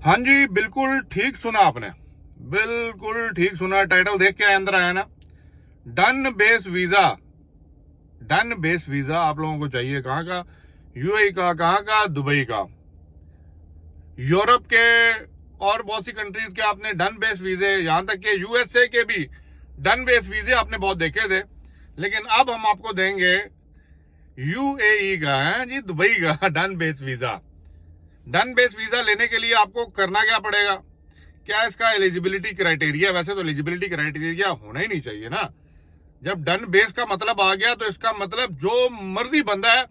हाँ जी, बिल्कुल ठीक सुना आपने, बिल्कुल ठीक सुना। टाइटल देख के अंदर आया ना, done base visa. Done base visa आप लोगों को चाहिए कहाँ का? यूएई का, कहाँ का? दुबई का, यूरोप के और बहुत सी कंट्रीज के आपने डन बेस वीजे, यहां तक के यूएसए के भी डन बेस वीजे आपने बहुत देखे थे। लेकिन अब हम आपको देंगे यूएई का है जी, दुबई का done base visa. Done base visa लेने के लिए आपको करना क्या पड़ेगा? क्या इसका एलिजिबिलिटी क्राइटेरिया? वैसे तो एलिजिबिलिटी क्राइटेरिया होना ही नहीं चाहिए ना। जब डन बेस का मतलब आ गया तो इसका मतलब जो मर्जी बंदा है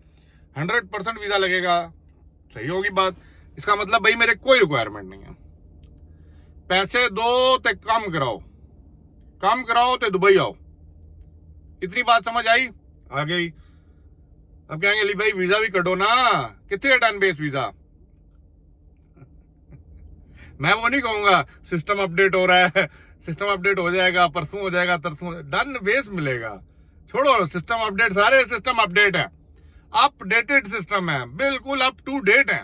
100% वीजा लगेगा। सही होगी बात। इसका मतलब भाई मेरे कोई रिक्वायरमेंट नहीं है, पैसे दो तो कम कराओ, कम कराओ तो दुबई आओ। इतनी बात समझ आई? आ गई। अब कहेंगे ली भाई वीजा भी कटो ना, कितने डन बेस वीजा? मैं वो नहीं कहूंगा सिस्टम अपडेट हो रहा है, सिस्टम अपडेट हो जाएगा, परसों हो जाएगा, तरसों। डन बेस मिलेगा। छोड़ो सिस्टम अपडेट, सारे सिस्टम अपडेट है, अपडेटेड सिस्टम है, बिल्कुल अप टू डेट है।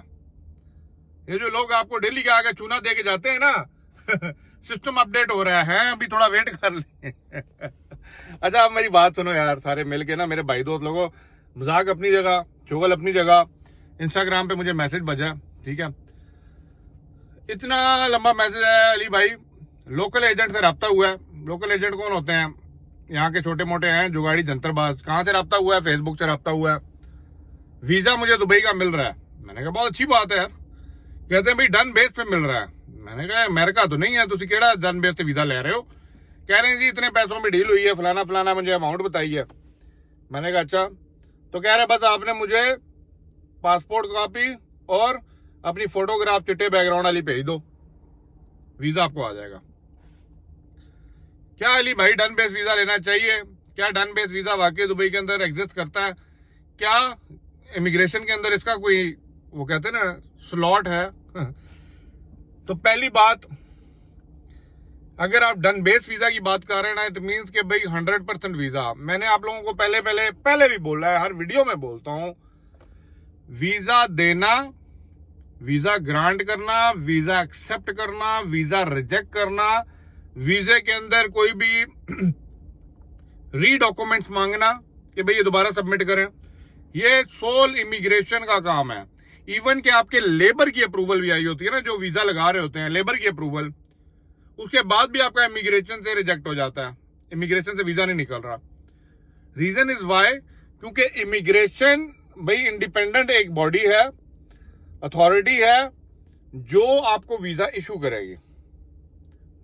ये जो लोग आपको डेली के आगे चूना दे के जाते हैं ना सिस्टम अपडेट हो रहा है, अभी थोड़ा वेट कर ले। अच्छा अब मेरी बात सुनो यार, सारे मिलके ना, मेरे भाई दोस्त लोगों, मजाक अपनी जगह, चुगल अपनी जगह। इंस्टाग्राम पे मुझे मैसेज बजा, ठीक है, इतना लंबा मैसेज है अली भाई, लोकल एजेंट से रब्ता हुआ है। लोकल एजेंट कौन होते हैं? यहाँ के छोटे मोटे हैं जुगाड़ी जंतरबाज। कहाँ से रब्ता हुआ है? फेसबुक से रब्ता हुआ है। वीजा मुझे दुबई का मिल रहा है। मैंने कहा बहुत अच्छी बात है यार। कहते हैं भाई डन बेस पे मिल रहा है। मैंने कहा अमेरिका तो नहीं है, तुम केड़ा डन बेस से वीजा ले रहे हो? कह रहे हैं जी इतने पैसों में डील हुई है, फलाना फलाना, मुझे अमाउंट बताई है। मैंने कहा अच्छा। तो कह रहे बस आपने मुझे पासपोर्ट कॉपी और अपनी फोटोग्राफ चिट्टे बैकग्राउंड वाली भेज दो, वीजा आपको आ जाएगा। क्या अली भाई डन बेस वीजा लेना चाहिए? क्या डन बेस वीजा वाकई दुबई के अंदर एग्जिस्ट करता है? क्या इमिग्रेशन के अंदर इसका कोई, वो कहते हैं ना, स्लॉट है? तो पहली बात, अगर आप डन बेस वीजा की बात कर रहे हैं ना, इट मीन्स कि भाई 100% वीजा। मैंने आप लोगों को पहले भी बोला है, हर वीडियो में बोलता हूं, वीजा देना, वीजा ग्रांट करना, वीजा एक्सेप्ट करना, वीजा रिजेक्ट करना, वीजे के अंदर कोई भी री डॉक्यूमेंट्स मांगना कि भाई ये दोबारा सबमिट करें, ये सोल इमिग्रेशन का काम है। इवन कि आपके लेबर की अप्रूवल भी आई होती है ना, जो वीजा लगा रहे होते हैं, लेबर की अप्रूवल, उसके बाद भी आपका इमिग्रेशन से रिजेक्ट हो जाता है, इमिग्रेशन से वीजा नहीं निकल रहा। रीजन इज वाई, क्योंकि इमिग्रेशन भाई इंडिपेंडेंट एक बॉडी है, अथॉरिटी है, जो आपको वीजा इशू करेगी।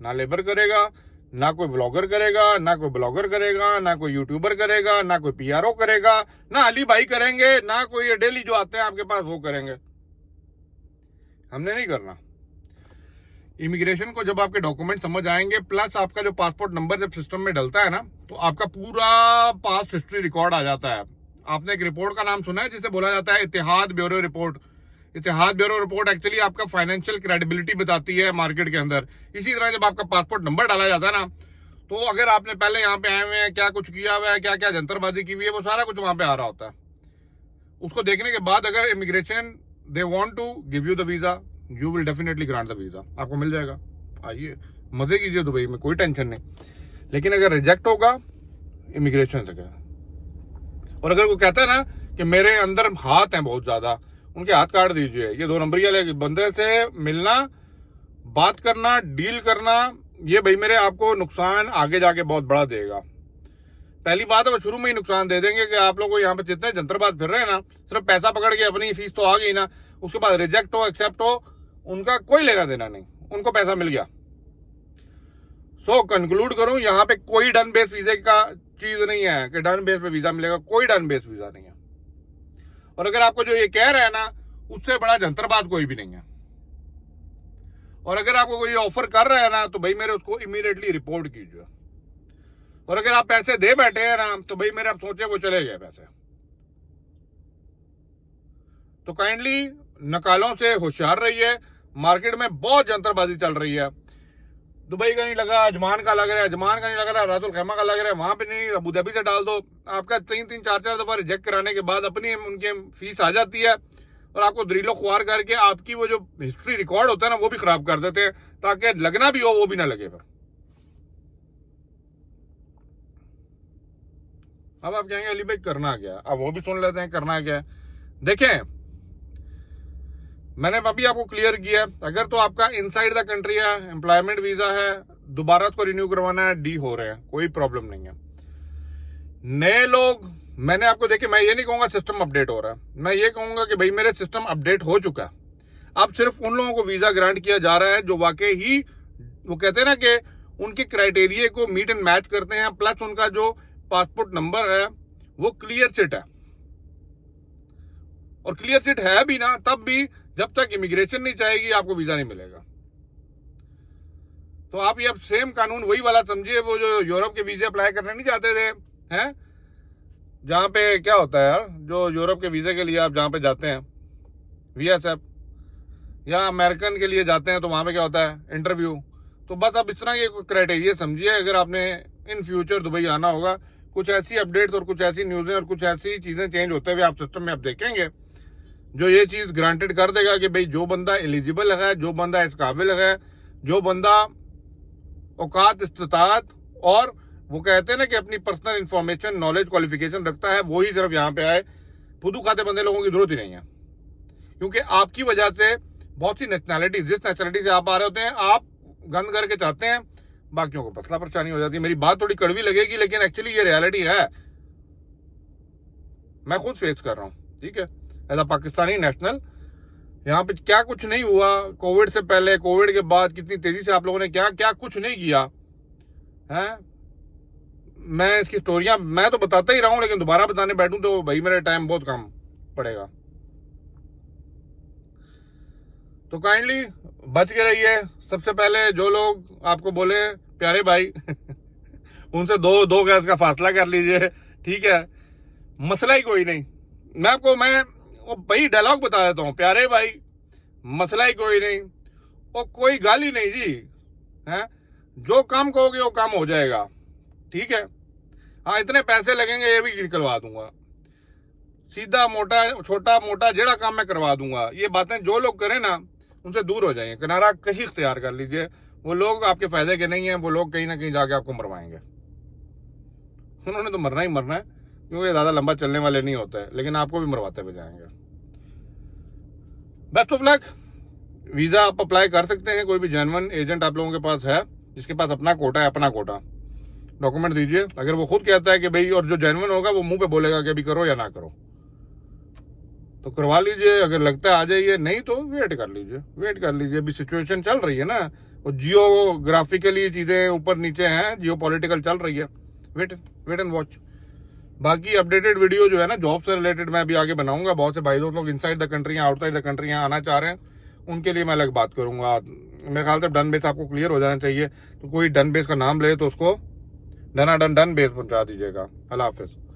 ना लेबर करेगा, ना कोई व्लॉगर करेगा, ना कोई ब्लॉगर करेगा, ना कोई यूट्यूबर करेगा, ना कोई पीआरओ करेगा, ना अली भाई करेंगे, ना कोई डेली जो आते हैं आपके पास वो करेंगे। हमने नहीं करना। इमिग्रेशन को जब आपके डॉक्यूमेंट समझ आएंगे, प्लस आपका जो पासपोर्ट नंबर जब सिस्टम में डलता है ना, तो आपका पूरा पास्ट हिस्ट्री रिकॉर्ड आ जाता है। आपने एक रिपोर्ट का नाम सुना है जिसे बोला जाता है इतिहाद ब्यूरो रिपोर्ट। इतिहाद ब्यूरो रिपोर्ट एक्चुअली आपका फाइनेंशियल क्रेडिबिलिटी बताती है मार्केट के अंदर। इसी तरह जब आपका पासपोर्ट नंबर डाला जाता है ना, तो अगर आपने पहले यहाँ पे आए हुए हैं, क्या कुछ किया हुआ है, क्या क्या जंतरबाजी की हुई है, वो सारा कुछ वहां पे आ रहा होता है। उसको देखने के बाद अगर immigration they want to give you the visa, you will definitely grant the visa, आपको मिल जाएगा। आइए मजे कीजिए दुबई में, कोई टेंशन नहीं। लेकिन अगर रिजेक्ट होगा इमिग्रेशन से क्या, और अगर वो कहता है ना कि मेरे अंदर हाथ हैं बहुत ज्यादा, उनके हाथ काट दीजिए। ये 2 नंबरी वाले बंदे से मिलना, बात करना, डील करना, ये भाई मेरे आपको नुकसान आगे जाके बहुत बड़ा देगा। पहली बात है वो शुरू में ही नुकसान दे देंगे कि आप लोग को यहाँ पे जितने जंतरबाज फिर रहे हैं ना, सिर्फ पैसा पकड़ के अपनी फीस तो आ गई ना, उसके बाद रिजेक्ट हो एक्सेप्ट हो, उनका कोई लेना देना नहीं, उनको पैसा मिल गया। सो कंक्लूड करूं, यहाँ पे कोई डन बेस वीजे का चीज नहीं है कि डन बेस पे वीजा मिलेगा, कोई डन बेस वीजा नहीं है। और अगर आपको जो ये कह रहा है ना, उससे बड़ा जंतरबाज कोई भी नहीं है। और अगर आपको कोई ऑफर कर रहा है ना, तो भाई मेरे उसको इमीडिएटली रिपोर्ट कीजिए। और अगर आप पैसे दे बैठे हैं ना, तो भाई मेरे आप सोचे वो चले गए पैसे। तो काइंडली नकालों से होशियार रहिए। मार्केट में बहुत जंतरबाजी चल रही है। दुबई का नहीं लगा, अजमान का लग रहा है, अजमान का नहीं लग रहा, रातुल खैमा का लग रहा है, वहां पे नहीं, अबू धाबी से डाल दो। आपका 3-4 दफा रिजेक्ट कराने के बाद अपनी उनकी फीस आ जाती है, और आपको दरीलो ख्वार करके आपकी वो जो हिस्ट्री रिकॉर्ड होता है ना वो भी खराब कर देते हैं, ताकि लगना भी हो वो भी ना लगे। फिर अब आप कहेंगे अली भाई करना क्या, अब वो भी सुन लेते हैं करना क्या। देखें, मैंने अभी आपको क्लियर किया, अगर तो आपका इनसाइड द कंट्री है, एम्प्लॉयमेंट वीजा है, दोबारा उसको रिन्यू करवाना है, डी हो रहे हैं, कोई प्रॉब्लम नहीं है। नए लोग, मैंने आपको देखिए, मैं ये नहीं कहूंगा सिस्टम अपडेट हो रहा है, मैं ये कहूंगा कि भाई मेरे सिस्टम अपडेट हो चुका है। अब सिर्फ उन लोगों को वीजा ग्रांट किया जा रहा है जो वाकई ही, वो कहते हैं ना कि उनके क्राइटेरिया को मीट एंड मैच करते हैं, प्लस उनका जो पासपोर्ट नंबर है वो क्लियर चिट है। और क्लियर चिट है भी ना, तब भी जब तक इमिग्रेशन नहीं चाहेगी आपको वीजा नहीं मिलेगा। तो आप ये अब सेम कानून वही वाला समझिए, वो जो यूरोप के वीजे अप्लाई करने नहीं चाहते थे, हैं, जहां पे क्या होता है यार, जो यूरोप के वीजे के लिए आप जहां पे जाते हैं VSF, या अमेरिकन के लिए जाते हैं तो वहां पे क्या होता है, इंटरव्यू। तो बस अब इस तरह के क्राइटेरिया समझिए, अगर आपने इन फ्यूचर दुबई आना होगा, कुछ ऐसी अपडेट्स और कुछ ऐसी न्यूज़ें और कुछ ऐसी चीज़ें चेंज होते हुए आप सिस्टम में आप देखेंगे जो ये चीज़ ग्रांटेड कर देगा कि भाई जो बंदा एलिजिबल है, जो बंदा इस काबिल है, जो बंदा औकात, इस्तात और वो कहते हैं ना कि अपनी पर्सनल इंफॉर्मेशन, नॉलेज, क्वालिफिकेशन रखता है, वो ही सिर्फ यहाँ पे आए। फुदू खाते बंदे लोगों की जरूरत ही नहीं है, क्योंकि आपकी वजह से बहुत सी नेशनैलिटी, जिस नेशनैलिटी से आप आ रहे होते हैं, आप गंद करके चाहते हैं, बाकियों को पतला परेशानी हो जाती है। मेरी बात थोड़ी कड़वी लगेगी, लेकिन एक्चुअली ये रियलिटी है, मैं खुद फेस कर रहा हूँ, ठीक है, एज अ पाकिस्तानी नेशनल। यहाँ पे क्या कुछ नहीं हुआ, कोविड से पहले, कोविड के बाद कितनी तेजी से आप लोगों ने क्या क्या कुछ नहीं किया है। मैं इसकी स्टोरियां मैं तो बताता ही रहा हूं, लेकिन दोबारा बताने बैठूं तो भाई मेरा टाइम बहुत कम पड़ेगा। तो काइंडली बच के रहिए। सबसे पहले जो लोग आपको बोले प्यारे भाई उनसे दो गज का फासला कर लीजिए, ठीक है, मसला ही कोई नहीं। मैं भाई डायलॉग बता देता हूँ, प्यारे भाई मसला ही कोई नहीं, और कोई गाली नहीं जी, है, जो काम कहोगे वो काम हो जाएगा, ठीक है। हाँ, इतने पैसे लगेंगे ये भी निकलवा दूंगा, सीधा मोटा छोटा मोटा जेड़ा काम मैं करवा दूंगा। ये बातें जो लोग करें ना उनसे दूर हो जाइए, किनारा कशी इख्तियार कर लीजिए। वो लोग आपके फायदे के नहीं है, वो लोग कहीं ना कहीं जाके आपको मरवाएंगे। उन्होंने तो मरना ही मरना है, क्योंकि ज्यादा लंबा चलने वाले नहीं होते हैं, लेकिन आपको भी मरवाते हुए जाएंगे। Best of luck. वीजा आप अप्लाई कर सकते हैं, कोई भी जेन्युइन एजेंट आप लोगों के पास है, जिसके पास अपना कोटा है, अपना कोटा डॉक्यूमेंट दीजिए। अगर वो खुद कहता है कि भाई, और जो जेन्युइन होगा वो मुंह पे बोलेगा कि अभी करो या ना करो, तो करवा लीजिए। अगर लगता है आ जाइए, नहीं तो वेट कर लीजिए। अभी सिचुएशन चल रही है ना, वो जियोग्राफिकली चीजें ऊपर नीचे हैं, जियो पॉलिटिकल चल रही है, वेट एंड वॉच। बाकी अपडेटेड वीडियो जो है ना जॉब से रिलेटेड मैं अभी आगे बनाऊंगा। बहुत से भाई दोस्त लोग inside the country, outside the country यहाँ आना चाह रहे हैं, उनके लिए मैं अलग बात करूंगा। मेरे ख्याल से डन बेस आपको क्लियर हो जाना चाहिए, तो कोई डन बेस का नाम ले तो उसको डन बेस पहुंचा दीजिएगा। अल्लाह हाफिज।